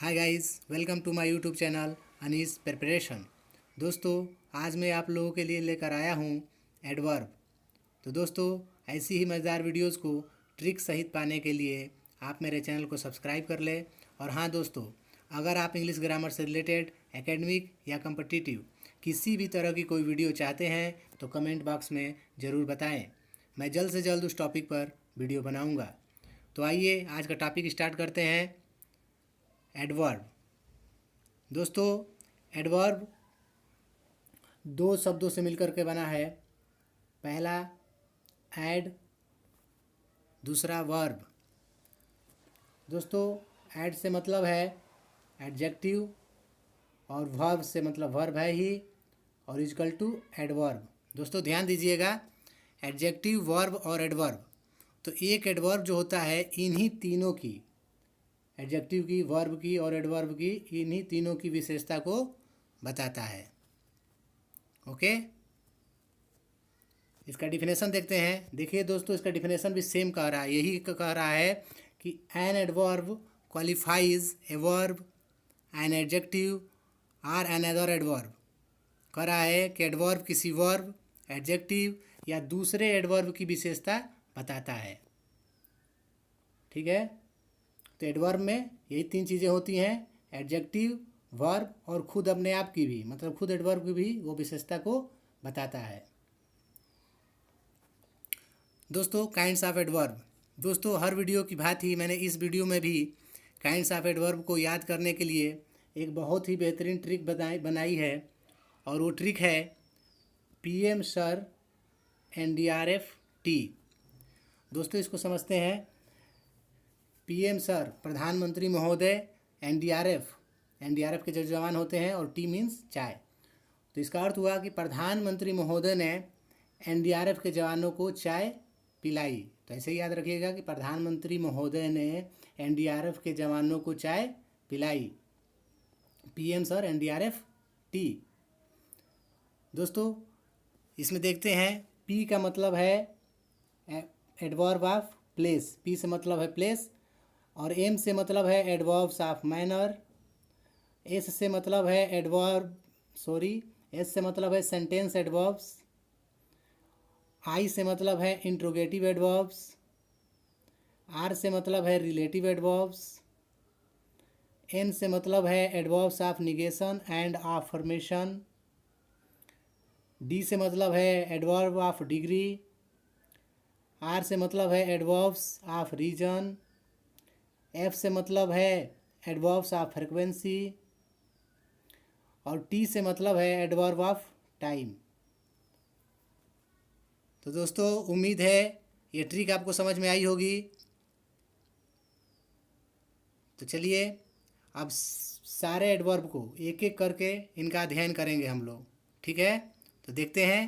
Hi guys, welcome to my YouTube channel Anees preparation. दोस्तों, आज मैं आप लोगों के लिए लेकर आया हूँ एडवर्ब। तो दोस्तों, ऐसी ही मज़ेदार वीडियोस को ट्रिक सहित पाने के लिए आप मेरे चैनल को सब्सक्राइब कर लें। और हाँ दोस्तों, अगर आप इंग्लिश ग्रामर से रिलेटेड एकेडमिक या कम्पिटिटिव किसी भी तरह की कोई वीडियो चाहते हैं तो कमेंट बॉक्स में ज़रूर बताएं। मैं जल्द से जल्द उस टॉपिक पर वीडियो बनाऊँगा। तो आइए आज का टॉपिक स्टार्ट करते हैं। एडवर्ब। दोस्तों, एडवर्ब दो शब्दों से मिलकर के बना है। पहला एड, दूसरा वर्ब। दोस्तों, एड से मतलब है एडजेक्टिव और वर्ब से मतलब वर्ब है ही और इक्वल टू एडवर्ब। दोस्तों ध्यान दीजिएगा, एडजेक्टिव, वर्ब और एडवर्ब। तो एक एडवर्ब जो होता है इन्हीं तीनों की, एडजेक्टिव की, वर्ब की और एडवर्ब की, इन्हीं तीनों की विशेषता को बताता है। ओके, इसका डिफिनेशन देखते हैं। देखिए दोस्तों, इसका डिफिनेशन भी सेम कह रहा है, यही कह रहा है कि an adverb qualifies a verb, an adjective or another adverb. कह रहा है कि एडवर्ब किसी वर्ब, एडजेक्टिव या दूसरे एडवर्ब की विशेषता बताता है। ठीक है, तो एडवर्ब में यही तीन चीज़ें होती हैं, एडजेक्टिव, वर्ब और खुद अपने आप की भी, मतलब खुद एडवर्ब की भी वो विशेषता को बताता है। दोस्तों, काइंड्स ऑफ एडवर्ब। दोस्तों, हर वीडियो की भांति मैंने इस वीडियो में भी काइंड्स ऑफ एडवर्ब को याद करने के लिए एक बहुत ही बेहतरीन ट्रिक बनाई है। और वो ट्रिक है PM सर NDRF T। दोस्तों, इसको समझते हैं। PM सर प्रधानमंत्री महोदय, NDRF के जो जवान होते हैं और T मीन्स चाय। तो इसका अर्थ हुआ कि प्रधानमंत्री महोदय ने NDRF के जवानों को चाय पिलाई। तो ऐसे ही याद रखिएगा कि प्रधानमंत्री महोदय ने NDRF के जवानों को चाय पिलाई। PM sir NDRF T। दोस्तों, इसमें देखते हैं, P का मतलब है एडवर्ब ऑफ प्लेस। P से मतलब है प्लेस और M से मतलब है एडवर्ब्स ऑफ मैनर। S से मतलब है S से मतलब है सेंटेंस एडवर्ब्स। I से मतलब है इंट्रोगेटिव एडवर्ब्स। R से मतलब है रिलेटिव एडवर्ब्स। N से मतलब है adverbs of negation and affirmation. D से मतलब है एडवर्ब ऑफ डिग्री। R से मतलब है एडवर्ब्स ऑफ रीजन। F से मतलब है एडवर्ब्स ऑफ फ्रिक्वेंसी और T से मतलब है एडवर्ब ऑफ टाइम। तो दोस्तों, उम्मीद है ये ट्रिक आपको समझ में आई होगी। तो चलिए अब सारे एडवर्ब को एक एक करके इनका अध्ययन करेंगे हम लोग। ठीक है, तो देखते हैं।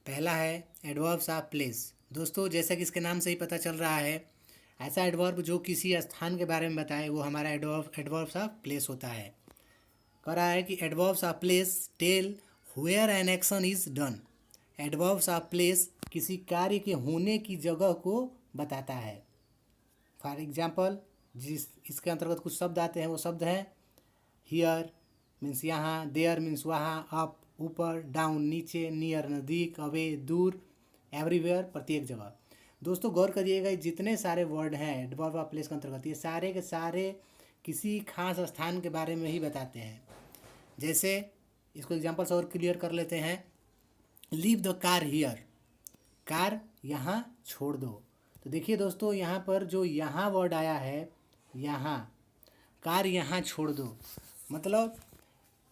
पहला है एडवर्ब्स ऑफ प्लेस। दोस्तों, जैसा कि इसके नाम से ही पता चल रहा है, ऐसा एडवर्ब जो किसी स्थान के बारे में बताए वो हमारा एडवर्ब्स ऑफ प्लेस होता है। कह रहा है कि adverbs of place tell where an action is done. Adverbs of place किसी कार्य के होने की जगह को बताता है। फॉर एग्जाम्पल, इसके अंतर्गत कुछ शब्द आते हैं, वो शब्द हैं हियर मीन्स यहाँ, देयर मीन्स वहाँ, अप ऊपर, डाउन नीचे, नियर नज़दीक, अवे दूर, एवरीवेयर प्रत्येक जगह। दोस्तों गौर करिएगा, जितने सारे वर्ड हैं एडवर्ब ऑफ प्लेस के अंतर्गत, ये सारे के सारे किसी खास स्थान के बारे में ही बताते हैं। जैसे इसको एग्जांपल और क्लियर कर लेते हैं। Leave the car here, car यहाँ छोड़ दो। तो देखिए दोस्तों, यहाँ पर जो यहाँ वर्ड आया है, यहाँ, कार यहाँ छोड़ दो, मतलब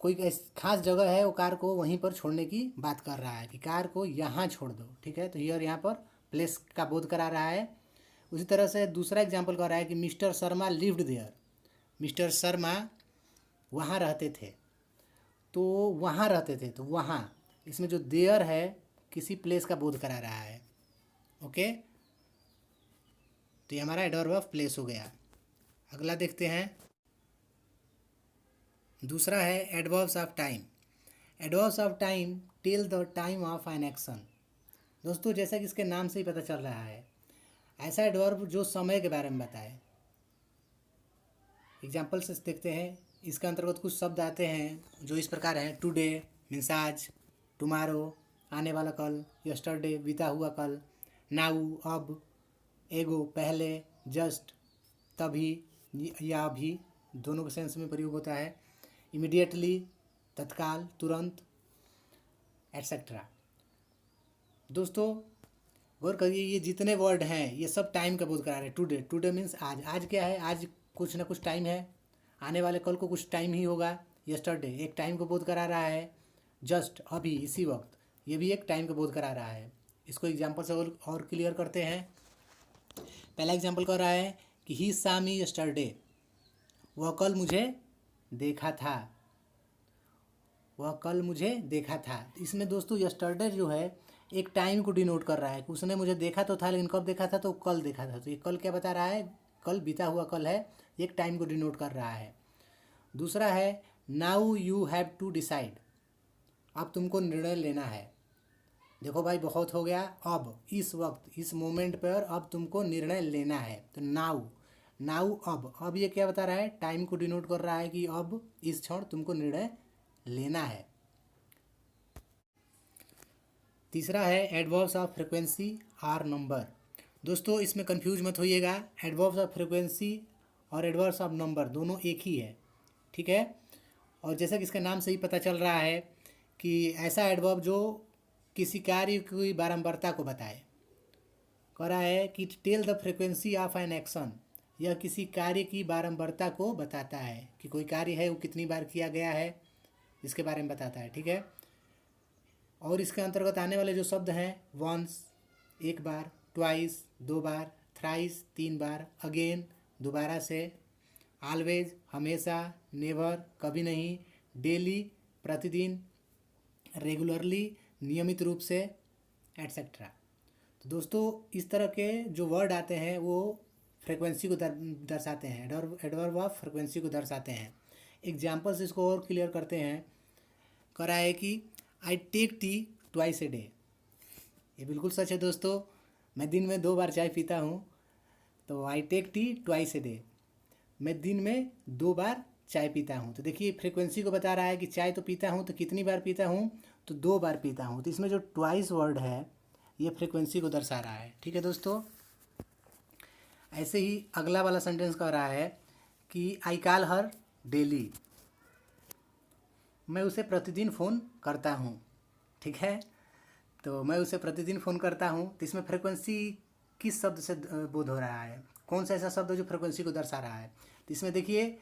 कोई खास जगह है, वो कार को वहीं पर छोड़ने की बात कर रहा है कि कार को यहाँ छोड़ दो। ठीक है, तो हियर यहाँ पर प्लेस का बोध करा रहा है। उसी तरह से दूसरा एग्जांपल कह रहा है कि Mister Sharma lived there. Mister Sharma वहाँ रहते थे, तो वहाँ रहते थे, तो वहाँ, इसमें जो देयर है किसी प्लेस का बोध करा रहा है। ओके, तो ये हमारा एडवर्ब ऑफ प्लेस हो गया। अगला देखते हैं, दूसरा है adverbs of time. Adverbs of time tell the time of an action. दोस्तों, जैसा कि इसके नाम से ही पता चल रहा है, ऐसा एडवर्ब जो समय के बारे में बताए। एग्जाम्पल से देखते हैं। इसके अंतर्गत कुछ शब्द आते हैं जो इस प्रकार हैं। टुडे मीन्स आज, टुमारो आने वाला कल, यस्टरडे बीता हुआ कल, नाउ अब, एगो पहले, जस्ट तभी या अभी, दोनों के सेंस में प्रयोग होता है। इमीडिएटली तत्काल, तुरंत, एट्सेट्रा। दोस्तों गौर करिए, ये जितने वर्ड हैं ये सब टाइम का बोध करा रहे हैं। टुडे, टुडे मीन्स आज, आज क्या है, आज कुछ ना कुछ टाइम है, आने वाले कल को कुछ टाइम ही होगा। यस्टरडे एक टाइम को बोध करा रहा है। जस्ट अभी, इसी वक्त, ये भी एक टाइम को बोध करा रहा है। इसको एग्जाम्पल से और क्लियर करते हैं। पहला एग्जाम्पल कह रहा है कि ही सा मी यस्टरडे, वह कल मुझे देखा था, वह कल मुझे देखा था। इसमें दोस्तों यस्टरडे जो है एक टाइम को डिनोट कर रहा है कि उसने मुझे देखा तो था, लेकिन कब देखा था, तो कल देखा था। तो ये कल क्या बता रहा है, कल बीता हुआ कल है, एक टाइम को डिनोट कर रहा है। दूसरा है now you have to decide, अब तुमको निर्णय लेना है। देखो भाई बहुत हो गया, अब इस वक्त इस मोमेंट पर अब तुमको निर्णय लेना है। तो नाउ, नाउ अब ये क्या बता रहा है, टाइम को डिनोट कर रहा है कि अब इस क्षण तुमको निर्णय लेना है। तीसरा है adverbs of frequency or number. दोस्तों इसमें कंफ्यूज मत होइएगा, एडवर्ब्स ऑफ फ्रीक्वेंसी और एडवर्ब्स ऑफ नंबर दोनों एक ही है, ठीक है। और जैसा कि इसका नाम से ही पता चल रहा है कि ऐसा एडवर्ब जो किसी कार्य की बारंबारता को बताए। कह रहा है कि tell the frequency of an action, यह किसी कार्य की बारंबारता को बताता है कि कोई कार्य है वो कितनी बार किया गया है, इसके बारे में बताता है, ठीक है। और इसके अंतर्गत आने वाले जो शब्द हैं, वंस एक बार, ट्वाइस दो बार, थ्राइस तीन बार, अगेन दोबारा से, ऑलवेज हमेशा, नेवर कभी नहीं, डेली प्रतिदिन, रेगुलरली नियमित रूप से, एट्सेट्रा। तो दोस्तों इस तरह के जो वर्ड आते हैं वो फ्रीक्वेंसी को दर्शाते हैं, एडवर्ब ऑफ फ्रीक्वेंसी को दर्शाते हैं। एग्जाम्पल्स इसको और क्लियर करते हैं। कह रहा है कि I take tea twice a day, ये बिल्कुल सच है दोस्तों, मैं दिन में 2 बार चाय पीता हूँ। तो I take tea twice a day, मैं दिन में 2 बार चाय पीता हूँ। तो देखिए फ्रीक्वेंसी को बता रहा है कि चाय तो पीता हूँ, तो कितनी बार पीता हूँ, तो 2 बार पीता हूँ। तो इसमें जो ट्वाइस वर्ड है ये फ्रीक्वेंसी को दर्शा रहा है, ठीक है दोस्तों। ऐसे ही अगला वाला सेंटेंस कह रहा है कि आई कॉल हर डेली, मैं उसे प्रतिदिन फ़ोन करता हूँ, ठीक है। तो मैं उसे प्रतिदिन फ़ोन करता हूँ, तो इसमें फ्रीक्वेंसी किस शब्द से बोध हो रहा है, कौन सा ऐसा शब्द है जो फ्रीक्वेंसी को दर्शा रहा है। तो इसमें देखिए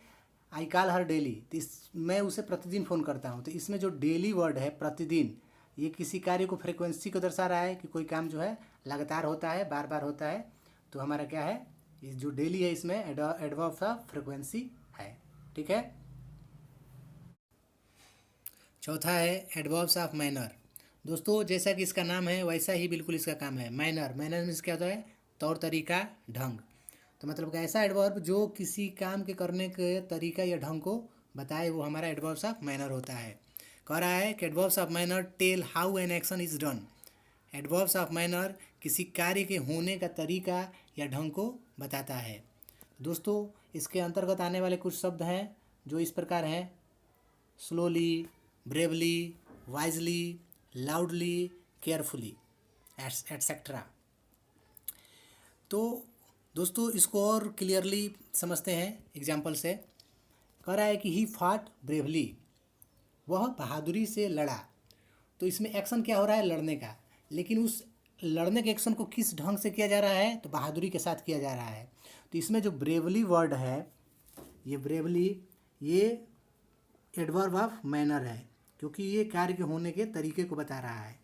आई कॉल हर डेली, तो मैं उसे प्रतिदिन फ़ोन करता हूँ। तो इसमें जो डेली वर्ड है, प्रतिदिन, ये किसी कार्य को फ्रीक्वेंसी को दर्शा रहा है कि कोई काम जो है लगातार होता है, बार बार होता है। तो हमारा क्या है, ये जो डेली है इसमें एडवर्ब ऑफ फ्रीक्वेंसी है, ठीक है। चौथा है एडवर्ब्स ऑफ मैनर। दोस्तों जैसा कि इसका नाम है वैसा ही बिल्कुल इसका काम है। मैनर, मैनर मीन्स क्या होता है, तौर तरीका, ढंग। तो मतलब ऐसा एडवर्ब जो किसी काम के करने के तरीका या ढंग को बताए, वो हमारा एडवर्ब्स ऑफ मैनर होता है। कह रहा है कि adverbs of manner tell how an action is done. Adverbs of manner किसी कार्य के होने का तरीका या ढंग को बताता है। दोस्तों इसके अंतर्गत आने वाले कुछ शब्द हैं जो इस प्रकार हैं, slowly, bravely, wisely, loudly, carefully, etcetera. तो दोस्तों इसको और क्लियरली समझते हैं एग्जाम्पल से। कह रहा है कि ही फॉट ब्रेवली, वह बहादुरी से लड़ा। तो इसमें एक्शन क्या हो रहा है, लड़ने का, लेकिन उस लड़ने के एक्शन को किस ढंग से किया जा रहा है, तो बहादुरी के साथ किया जा रहा है। तो इसमें जो ब्रेवली वर्ड है, ये ब्रेवली ये एडवर्ब ऑफ मैनर है, क्योंकि ये कार्य के होने के तरीके को बता रहा है।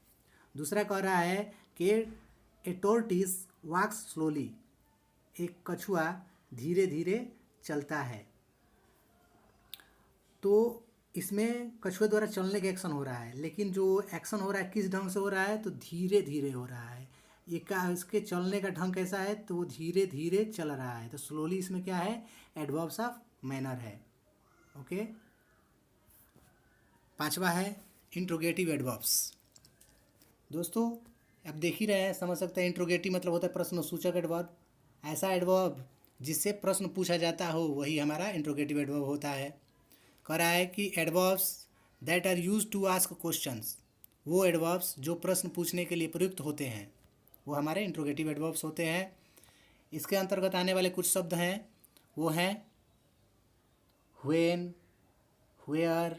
दूसरा कह रहा है कि ए टोर्टिस वॉक्स स्लोली, एक कछुआ धीरे धीरे चलता है। तो इसमें कछुए द्वारा चलने का एक्शन हो रहा है, लेकिन जो एक्शन हो रहा है किस ढंग से हो रहा है, तो धीरे धीरे हो रहा है। ये का इसके चलने का ढंग कैसा है, तो वो धीरे धीरे चल रहा है। तो स्लोली इसमें क्या है, एडवर्ब्स ऑफ मैनर है, ओके। पांचवा है इंट्रोगेटिव एडवर्ब्स। दोस्तों अब देख ही रहे हैं, समझ सकते हैं, इंट्रोगेटिव मतलब होता है प्रश्नसूचक एडवर्ब। ऐसा एडवर्ब जिससे प्रश्न पूछा जाता हो वही हमारा इंट्रोगेटिव एडवर्ब होता है। कह रहा है कि adverbs that are use to ask questions, वो एडवर्ब्स जो प्रश्न पूछने के लिए प्रयुक्त होते हैं वो हमारे इंट्रोगेटिव एडवर्ब्स होते हैं। इसके अंतर्गत आने वाले कुछ शब्द हैं, वो हैं when, where,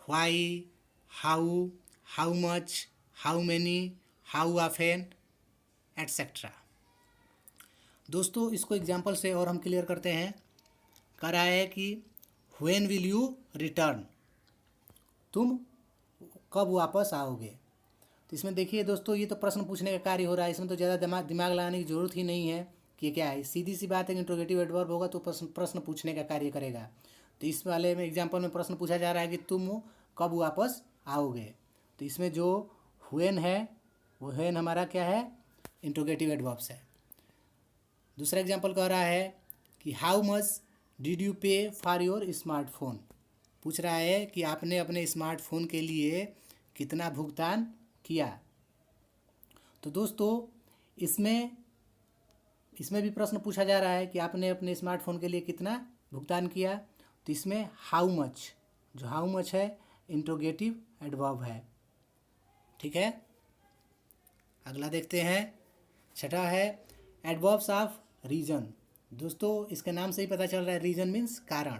why, how, how much, how many, how often etcetera. दोस्तों इसको एग्जाम्पल से और हम क्लियर करते हैं। कह रहा है कि व्हेन विल यू रिटर्न, तुम कब वापस आओगे। तो इसमें देखिए दोस्तों, ये तो प्रश्न पूछने का कार्य हो रहा है, इसमें तो ज़्यादा दिमाग लगाने की ज़रूरत ही नहीं है कि क्या है। सीधी सी बात है कि इंट्रोगेटिव एडवर्ब होगा तो प्रश्न पूछने का कार्य करेगा। तो इस वाले में एग्जाम्पल में प्रश्न पूछा जा रहा है कि तुम कब वापस आओगे। तो इसमें जो व्हेन है वो व्हेन हमारा क्या है, इंट्रोगेटिव एडवर्ब्स है। दूसरा एग्जाम्पल कह रहा है कि हाउ मच डिड यू पे फॉर योर स्मार्टफोन, पूछ रहा है कि आपने अपने स्मार्टफोन के लिए कितना भुगतान किया। तो दोस्तों इसमें भी प्रश्न पूछा जा रहा है कि आपने अपने स्मार्टफोन के लिए कितना भुगतान किया। तो इसमें हाउ मच, जो हाउ मच है इंट्रोगेटिव एडवर्ब है। ठीक है, अगला देखते हैं। छठा है एडवर्ब्स ऑफ रीजन। दोस्तों इसके नाम से ही पता चल रहा है, रीजन मीन्स कारण।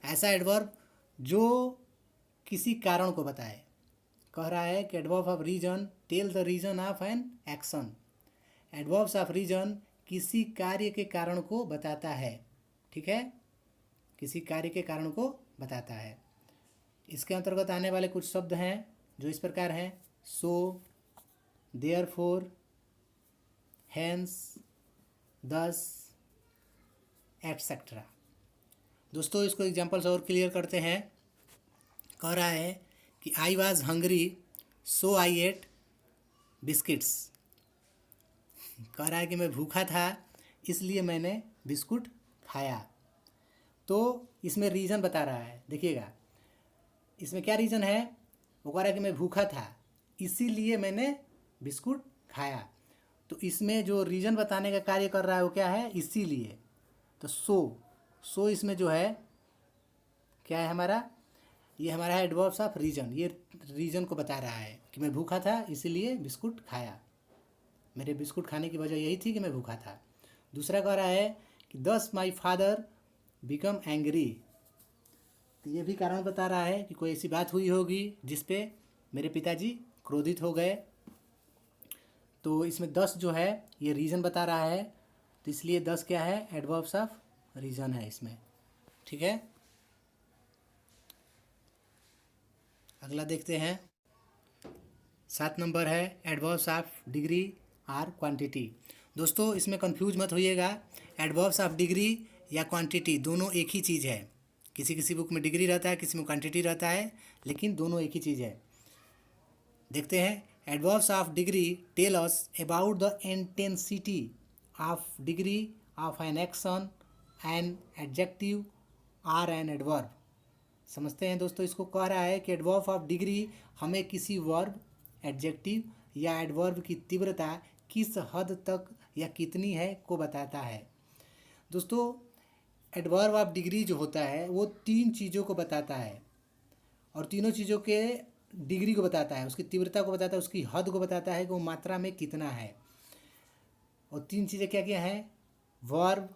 ऐसा एडवर्ब जो किसी कारण को बताए। कह रहा है कि adverb of reason tell the reason of an action. Adverbs of reason किसी कार्य के कारण को बताता है। ठीक है, किसी कार्य के कारण को बताता है। इसके अंतर्गत आने वाले कुछ शब्द हैं जो इस प्रकार हैं, सो, देयरफॉर, हेंस, दस एटसेट्रा। दोस्तों इसको एग्जाम्पल से और क्लियर करते हैं। कह रहा है कि I was hungry so I ate biscuits. कह रहा है कि मैं भूखा था इसलिए मैंने बिस्कुट खाया। तो इसमें रीज़न बता रहा है, देखिएगा इसमें क्या रीज़न है। वो कह रहा है कि मैं भूखा था इसीलिए मैंने बिस्कुट खाया। तो इसमें जो रीज़न बताने का कार्य कर रहा है वो क्या है, इसीलिए। तो सो इसमें जो है क्या है हमारा, ये हमारा है एडवर्ब्स ऑफ रीजन। ये रीजन को बता रहा है कि मैं भूखा था इसीलिए बिस्कुट खाया, मेरे बिस्कुट खाने की वजह यही थी कि मैं भूखा था। दूसरा कह रहा है कि दस माई फादर बिकम एंग्री। तो ये भी कारण बता रहा है कि कोई ऐसी बात हुई होगी जिस पे मेरे पिताजी क्रोधित हो गए। तो इसमें 10 जो है ये रीज़न बता रहा है, तो इसलिए 10 क्या है, एडवर्ब्स ऑफ रीज़न है इसमें। ठीक है, अगला देखते हैं। 7 नंबर है एडवर्ब्स ऑफ डिग्री और क्वांटिटी। दोस्तों इसमें कंफ्यूज मत होइएगा, एडवर्ब्स ऑफ डिग्री या क्वांटिटी दोनों एक ही चीज़ है। किसी किसी बुक में डिग्री रहता है, किसी में क्वांटिटी रहता है, लेकिन दोनों एक ही चीज़ है। देखते हैं, adverbs of degree tell us about the intensity of degree of an action, an adjective और एन एडवर्ब। समझते हैं दोस्तों, इसको कह रहा है कि एडवर्ब ऑफ डिग्री हमें किसी वर्ब, एडजेक्टिव या एडवर्ब की तीव्रता किस हद तक या कितनी है को बताता है। दोस्तों एडवर्ब ऑफ डिग्री जो होता है वो 3 चीज़ों को बताता है, और तीनों चीज़ों के डिग्री को बताता है, उसकी तीव्रता को बताता है, उसकी हद को बताता है कि वो मात्रा में कितना है। और 3 चीज़ें क्या क्या हैं, वर्ब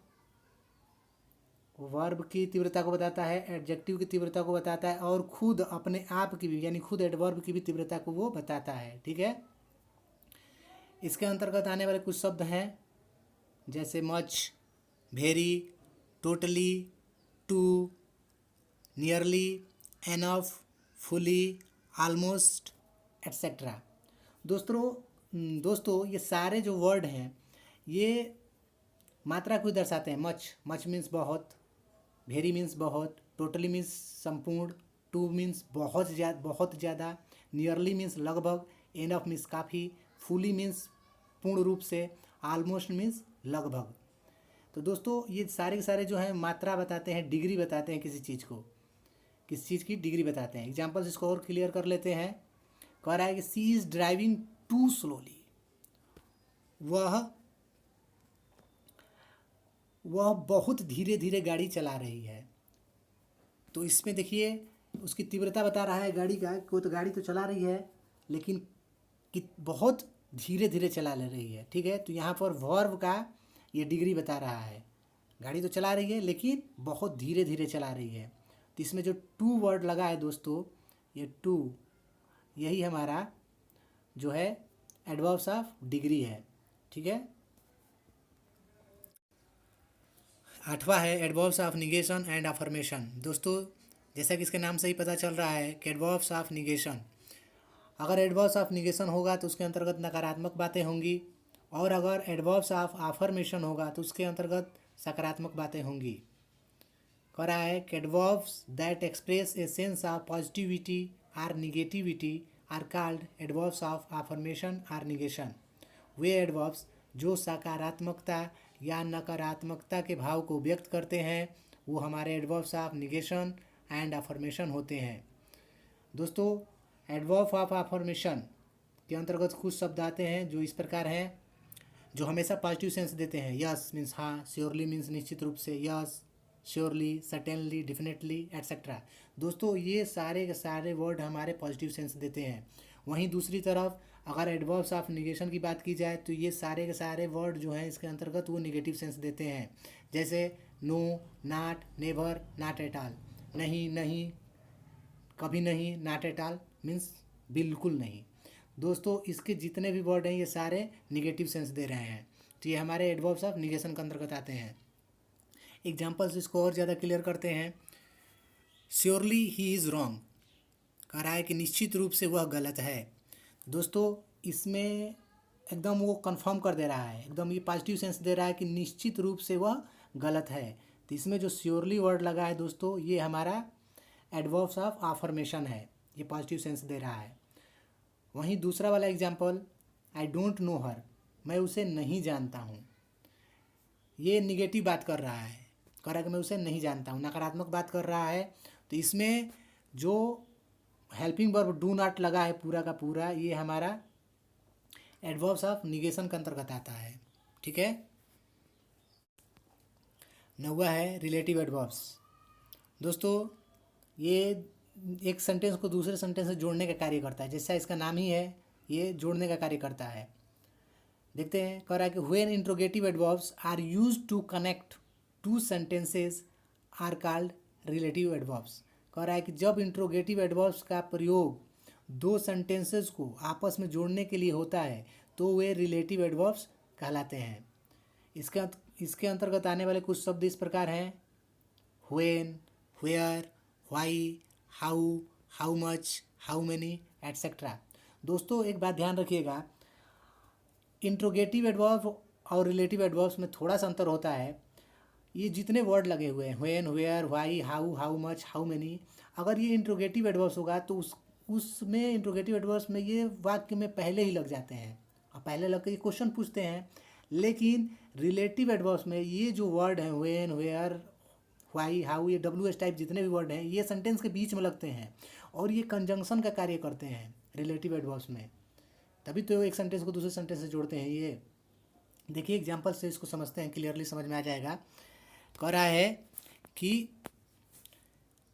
की तीव्रता को बताता है, एडजेक्टिव की तीव्रता को बताता है, और खुद अपने आप की भी यानी खुद एडवर्ब की भी तीव्रता को वो बताता है। ठीक है, इसके अंतर्गत आने वाले कुछ शब्द हैं जैसे much, very, totally, too, nearly, enough, fully, almost etcetera. दोस्तों ये सारे जो वर्ड हैं ये मात्रा को दर्शाते हैं। मच मीन्स बहुत, वेरी मीन्स बहुत, टोटली मीन्स संपूर्ण, टू मीन्स बहुत ज़्यादा, नियरली मीन्स लगभग, एनफ मीन्स काफ़ी, फुली मीन्स पूर्ण रूप से, ऑलमोस्ट मीन्स लगभग। तो दोस्तों ये सारे के सारे जो हैं मात्रा बताते हैं, डिग्री बताते हैं किसी चीज़ को, किसी चीज़ की डिग्री बताते हैं। एग्जाम्पल्स इसको और क्लियर कर लेते हैं। कह रहा है कि सी इज़ ड्राइविंग टू स्लोली, वह वह बहुत धीरे धीरे गाड़ी चला रही है। तो इसमें देखिए उसकी तीव्रता बता रहा है गाड़ी का, को तो गाड़ी तो चला रही है लेकिन बहुत धीरे धीरे चला ले रही है। ठीक है, तो यहाँ पर वर्ब का ये डिग्री बता रहा है। गाड़ी तो चला रही है लेकिन बहुत धीरे धीरे चला रही है। तो इसमें जो टू वर्ड लगा है दोस्तों, ये टू, यही हमारा जो है एडवर्ब्स ऑफ डिग्री है। ठीक है, आठवां है adverbs of negation and affirmation. दोस्तों जैसा कि इसके नाम से ही पता चल रहा है कि एडवर्ब्स ऑफ निगेशन, अगर एडवर्ब्स ऑफ निगेशन होगा तो उसके अंतर्गत नकारात्मक बातें होंगी, और अगर एडवर्ब्स ऑफ अफर्मेशन होगा तो उसके अंतर्गत सकारात्मक बातें होंगी। कह रहा है कि adverbs that express a sense of positivity or negativity are called adverbs of affirmation or negation. वे एडवर्ब्स जो सकारात्मकता या नकारात्मकता के भाव को व्यक्त करते हैं वो हमारे adverbs of negation and affirmation होते हैं। दोस्तों एडवर्ब ऑफ अफर्मेशन के अंतर्गत कुछ शब्द आते हैं जो इस प्रकार हैं, जो हमेशा पॉजिटिव सेंस देते हैं। यस मीन्स हाँ, श्योरली मीन्स निश्चित रूप से, yes, surely, certainly, definitely, etcetera. दोस्तों ये सारे के सारे वर्ड हमारे पॉजिटिव सेंस देते हैं। वहीं दूसरी तरफ अगर एडवर्ब्स ऑफ निगेशन की बात की जाए तो ये सारे के सारे वर्ड जो हैं इसके अंतर्गत वो निगेटिव सेंस देते हैं। जैसे no, not, never, not at all, नहीं, नहीं, कभी नहीं, नॉट एट ऑल मीन्स बिल्कुल नहीं। दोस्तों इसके जितने भी वर्ड हैं ये सारे निगेटिव सेंस दे रहे हैं, तो ये हमारे एडवर्ब्स ऑफ निगेशन के अंतर्गत आते हैं। एग्जाम्पल्स इसको और ज़्यादा क्लियर करते हैं। श्योरली ही इज़ रॉन्ग, कह रहा है कि निश्चित रूप से वह गलत है। दोस्तों इसमें एकदम वो कंफर्म कर दे रहा है, एकदम ये पॉजिटिव सेंस दे रहा है कि निश्चित रूप से वह गलत है। तो इसमें जो श्योरली वर्ड लगा है दोस्तों ये हमारा एडवर्ब्स ऑफ अफर्मेशन है, ये पॉजिटिव सेंस दे रहा है। वहीं दूसरा वाला एग्जाम्पल आई डोंट नो हर, मैं उसे नहीं जानता हूँ, ये निगेटिव बात कर रहा है, कह रहा है कि मैं उसे नहीं जानता हूँ, नकारात्मक बात कर रहा है। तो इसमें जो हेल्पिंग वर्ब डू नॉट लगा है पूरा का पूरा ये हमारा एडवर्ब्स ऑफ निगेशन के अंतर्गत आता है। ठीक है, नौवा है रिलेटिव एडवर्ब्स। दोस्तों ये एक सेंटेंस को दूसरे सेंटेंस से जोड़ने का कार्य करता है, जैसा इसका नाम ही है ये जोड़ने का कार्य करता है। देखते हैं, कह रहा है कि when interrogative adverbs are used to connect two sentences are called relative adverbs. कह रहा है कि जब इंट्रोगेटिव एडवर्ब्स का प्रयोग दो सेंटेंसेस को आपस में जोड़ने के लिए होता है तो वे रिलेटिव एडवर्ब्स कहलाते हैं। इसके अंतर्गत आने वाले कुछ शब्द इस प्रकार हैं, when, where, why, how, how much, how many, etcetera. दोस्तों एक बात ध्यान रखिएगा, इंट्रोगेटिव एडवर्ब और रिलेटिव एडवर्ब्स में थोड़ा सा अंतर होता है। ये जितने वर्ड लगे हुए हैं when, where, why, how, how much, how many, अगर ये इंट्रोगेटिव एडवर्ब्स होगा तो उसमें इंट्रोगेटिव एडवर्ब्स में ये वाक्य में पहले ही लग जाते हैं और पहले लग के ये क्वेश्चन पूछते हैं। लेकिन रिलेटिव एडवर्ब्स में ये जो वर्ड हैं व्हेन, वेयर, व्हाई, हाउ, ये WH टाइप जितने भी वर्ड हैं ये सेंटेंस के बीच में लगते हैं और ये कंजंक्शन का कार्य करते हैं रिलेटिव एडवर्ब्स में, तभी तो एक सेंटेंस को दूसरे सेंटेंस से जोड़ते हैं। ये देखिए एग्जाम्पल से इसको समझते हैं, क्लियरली समझ में आ जाएगा। कह रहा है कि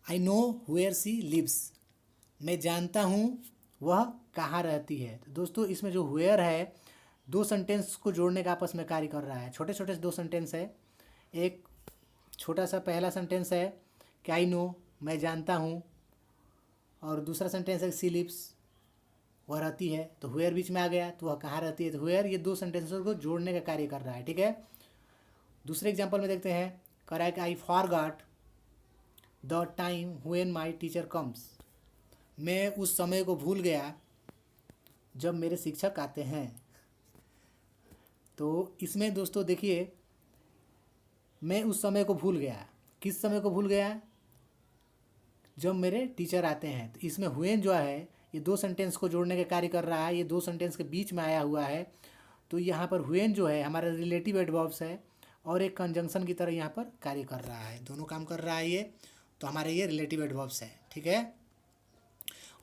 I know where she lives, मैं जानता हूँ वह कहाँ रहती है। तो दोस्तों इसमें जो वेयर है दो सेंटेंस को जोड़ने का आपस में कार्य कर रहा है। छोटे छोटे दो सेंटेंस है, एक छोटा सा पहला सेंटेंस है कि आई नो, मैं जानता हूँ, और दूसरा सेंटेंस है सी लिव्स, वह रहती है। तो वेयर बीच में आ गया तो वह कहाँ रहती है, तो वेयर, ये दो सेंटेंसेस को जोड़ने का कार्य कर रहा है। ठीक है, दूसरे एग्जाम्पल में देखते हैं, कह रहा है कि I forgot the time when my teacher comes, मैं उस समय को भूल गया जब मेरे शिक्षक आते हैं। तो इसमें दोस्तों देखिए मैं उस समय को भूल गया, किस समय को भूल गया, जब मेरे टीचर आते हैं। तो इसमें व्हेन जो है ये दो सेंटेंस को जोड़ने का कार्य कर रहा है, ये दो सेंटेंस के बीच में आया हुआ है। तो यहाँ पर व्हेन जो है हमारा रिलेटिव एडवर्ब्स है और एक कंजंक्शन की तरह यहाँ पर कार्य कर रहा है, दोनों काम कर रहा है ये, तो हमारे ये रिलेटिव एडवर्ब्स है। ठीक है,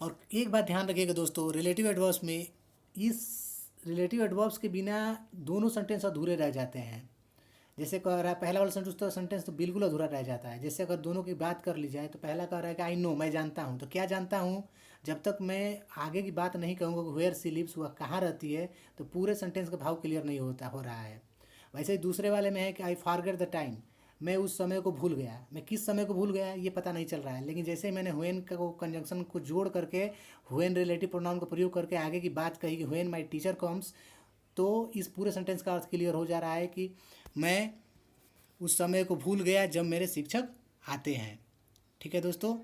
और एक बात ध्यान रखिएगा दोस्तों, रिलेटिव एडवर्ब्स में इस रिलेटिव एडवर्ब्स के बिना दोनों सेंटेंस अधूरे रह जाते हैं। जैसे कह रहा है पहला वाला सेंटेंस तो बिल्कुल अधूरा रह जाता है। जैसे अगर दोनों की बात कर ली जाए तो पहला कह रहा है कि आई नो, मैं जानता हूँ। तो क्या जानता हूँ, जब तक मैं आगे की बात नहीं कहूँगा कि वेयर सी लिव्स, वह कहाँ रहती है, तो पूरे सेंटेंस का भाव क्लियर नहीं हो रहा है। वैसे ही दूसरे वाले में है कि आई फॉरगेट द टाइम, मैं उस समय को भूल गया। मैं किस समय को भूल गया ये पता नहीं चल रहा है, लेकिन जैसे ही मैंने व्हेन को कंजंक्शन को जोड़ करके व्हेन रिलेटिव प्रोनाउन का प्रयोग करके आगे की बात कही कि व्हेन माई टीचर कम्स, तो इस पूरे सेंटेंस का अर्थ क्लियर हो जा रहा है कि मैं उस समय को भूल गया जब मेरे शिक्षक आते हैं। ठीक है दोस्तों,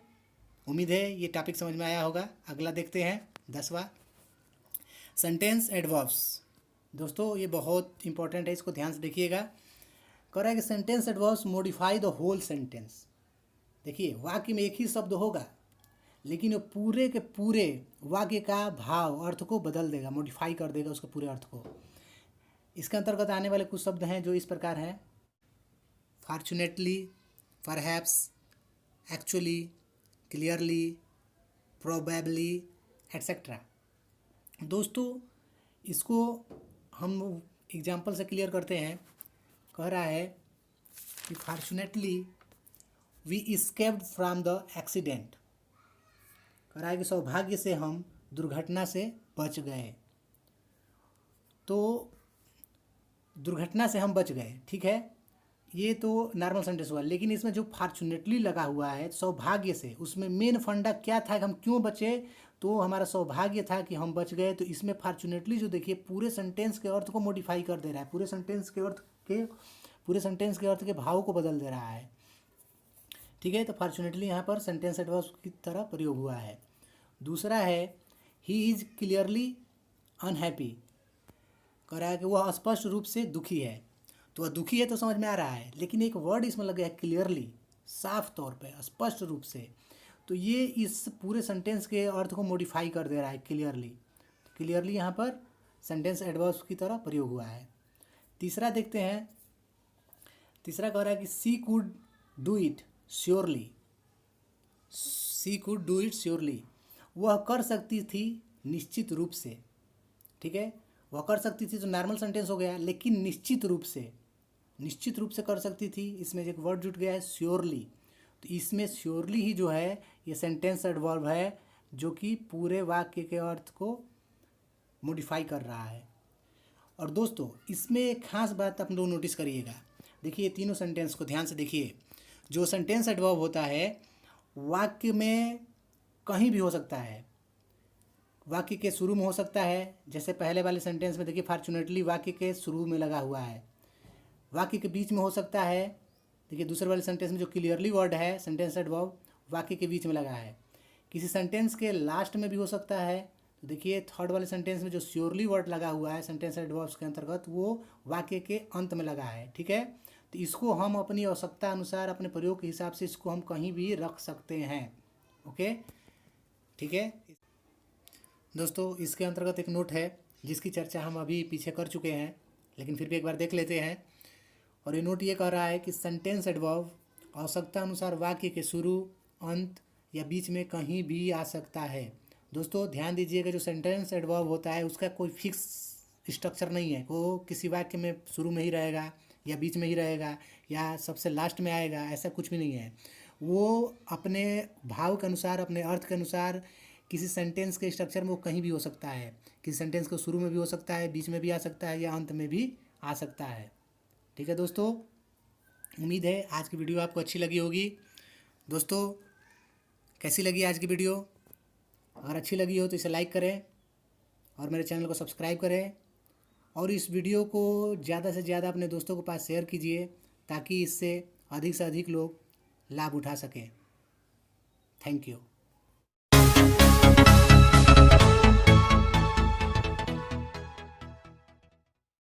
उम्मीद है ये टॉपिक समझ में आया होगा। अगला देखते हैं 10वां, सेंटेंस एडवर्ब्स। दोस्तों ये बहुत इंपॉर्टेंट है, इसको ध्यान से देखिएगा। कह रहा है कि sentence adverbs modify the whole sentence. देखिए वाक्य में एक ही शब्द होगा, लेकिन वो पूरे के पूरे वाक्य का भाव, अर्थ को बदल देगा, मॉडिफाई कर देगा उसके पूरे अर्थ को। इसके अंतर्गत आने वाले कुछ शब्द हैं जो इस प्रकार हैं: fortunately, perhaps, actually, clearly, probably, etcetera. दोस्तों इसको हम एग्जाम्पल से क्लियर करते हैं। कह रहा है कि fortunately we escaped from the accident. कह रहा है कि सौभाग्य से हम दुर्घटना से बच गए। तो दुर्घटना से हम बच गए, ठीक है, ये तो नॉर्मल सेंटेंस हुआ। लेकिन इसमें जो फॉर्चुनेटली लगा हुआ है सौभाग्य से, उसमें मेन फंडा क्या था कि हम क्यों बचे, तो हमारा सौभाग्य था कि हम बच गए। तो इसमें फॉर्चुनेटली जो देखिए पूरे सेंटेंस के अर्थ को मॉडिफाई कर दे रहा है, पूरे सेंटेंस के अर्थ के भाव को बदल दे रहा है। ठीक है, तो फॉर्चुनेटली यहाँ पर सेंटेंस एडवर्ब की तरह प्रयोग हुआ है। दूसरा है ही इज क्लियरली अनहैप्पी। कह रहा है कि वह स्पष्ट रूप से दुखी है। तो वह दुखी है तो समझ में आ रहा है, लेकिन एक वर्ड इसमें लग गया है क्लियरली, साफ तौर पे, स्पष्ट रूप से। तो ये इस पूरे सेंटेंस के अर्थ को मॉडिफाई कर दे रहा है क्लियरली। क्लियरली यहाँ पर सेंटेंस एडवर्ब्स की तरह प्रयोग हुआ है। तीसरा देखते हैं। तीसरा कह रहा है कि she could do it surely. She could do it surely, वह कर सकती थी निश्चित रूप से। ठीक है, वह कर सकती थी तो नॉर्मल सेंटेंस हो गया, लेकिन निश्चित रूप से कर सकती थी, इसमें एक वर्ड जुट गया है श्योरली। तो इसमें श्योरली ही जो है ये सेंटेंस एडवर्ब है, जो कि पूरे वाक्य के अर्थ को मॉडिफाई कर रहा है। और दोस्तों इसमें एक खास बात आप लोग नोटिस करिएगा। देखिए तीनों सेंटेंस को ध्यान से देखिए। जो सेंटेंस एडवर्ब होता है वाक्य में कहीं भी हो सकता है। वाक्य के शुरू में हो सकता है, जैसे पहले वाले सेंटेंस में देखिए फॉर्चुनेटली वाक्य के शुरू में लगा हुआ है। वाक्य के बीच में हो सकता है, देखिए दूसरे वाले सेंटेंस में जो क्लियरली वर्ड है सेंटेंस एडवर्ब वाक्य के बीच में लगा है। किसी सेंटेंस के लास्ट में भी हो सकता है। तो देखिए थर्ड वाले सेंटेंस में जो श्योरली वर्ड लगा हुआ है सेंटेंस एडवर्ब्स के अंतर्गत, वो वाक्य के अंत में लगा है। ठीक है, तो इसको हम अपनी आवश्यकता अनुसार, अपने प्रयोग के हिसाब से इसको हम कहीं भी रख सकते हैं। ओके, ठीक है दोस्तों, इसके अंतर्गत एक नोट है जिसकी चर्चा हम अभी पीछे कर चुके हैं, लेकिन फिर भी एक बार देख लेते हैं। और ये नोट ये कह रहा है कि सेंटेंस एडवर्ब आवश्यकता अनुसार वाक्य के शुरू, अंत या बीच में कहीं भी आ सकता है। दोस्तों ध्यान दीजिएगा, जो सेंटेंस एडवर्ब होता है उसका कोई फिक्स स्ट्रक्चर नहीं है। वो किसी वाक्य में शुरू में ही रहेगा या बीच में ही रहेगा या सबसे लास्ट में आएगा, ऐसा कुछ भी नहीं है। वो अपने भाव के अनुसार, अपने अर्थ के अनुसार किसी सेंटेंस के स्ट्रक्चर में वो कहीं भी हो सकता है। किसी सेंटेंस को शुरू में भी हो सकता है, बीच में भी आ सकता है या अंत में भी आ सकता है। ठीक है दोस्तों, उम्मीद है आज की वीडियो आपको अच्छी लगी होगी। दोस्तों कैसी लगी आज की वीडियो? अगर अच्छी लगी हो तो इसे लाइक करें और मेरे चैनल को सब्सक्राइब करें, और इस वीडियो को ज़्यादा से ज़्यादा अपने दोस्तों के पास शेयर कीजिए ताकि इससे अधिक से अधिक लोग लाभ उठा सकें। Thank you.